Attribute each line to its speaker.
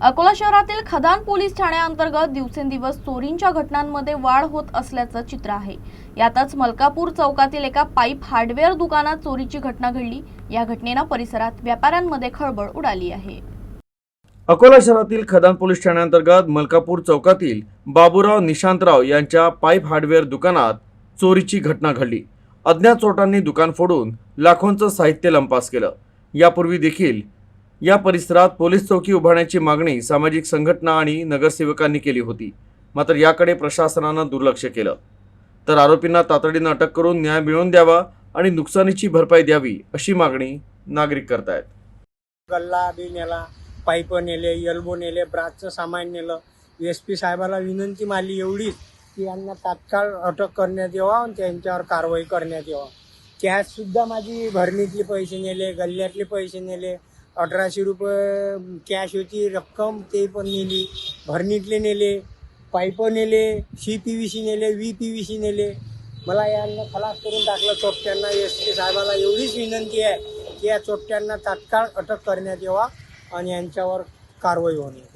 Speaker 1: अकोला शहरातील खदान पोलीस ठाण्याअंतर्गत दिवसेंदिवस चोरींच्या घटनांमध्ये वाढ होत असल्याचं चित्र आहे। यातच मलकापूर चौकातील एका पाईप हार्डवेअर दुकानात चोरीची घटना घडली। या घटनेने परिसरात व्यापाऱ्यांमध्ये खळबळ उडाली आहे।
Speaker 2: अकोला शहरातील खदान पोलीस ठाण्याअंतर्गत मलकापूर चौकातील बाबूराव निशांतराव यांच्या पाईप हार्डवेअर दुकानात चोरीची घटना घडली। अज्ञात चोरट्यांनी दुकान फोडून लाखोंचं साहित्य लंपास केलं। यापूर्वी देखील या परिसरात पोलीस चौकी उभारण्याची मागणी सामाजिक संघटना आणि नगरसेवकांनी केली होती, मात्र याकडे प्रशासनानं दुर्लक्ष केलं। तर आरोपींना तातडीनं अटक करून न्याय मिळवून द्यावा आणि नुकसानीची भरपाई द्यावी अशी मागणी नागरिक करतायत।
Speaker 3: गल्ला बी नेला, पाईप नेले, एल्बो नेले, ब्रासचं सामान नेलं। SP साहेबाला विनंती मारली एवढीच की यांना तात्काळ अटक करण्यात यावा आणि त्यांच्यावर कारवाई करण्यात यावा। कॅशसुद्धा माझी भरणीतले पैसे नेले, गल्ल्यातले पैसे नेले, 1800 रुपये कॅश होती रक्कम ते पण नेली, भरणीतले नेले, पाईप नेले, CPVC नेले, VPVC नेले। मला यांना खलास करून टाकलं चोरट्यांना। SP साहेबाला एवढीच विनंती आहे की या चोरट्यांना तात्काळ अटक करण्यात यावा आणि यांच्यावर कारवाई होणे।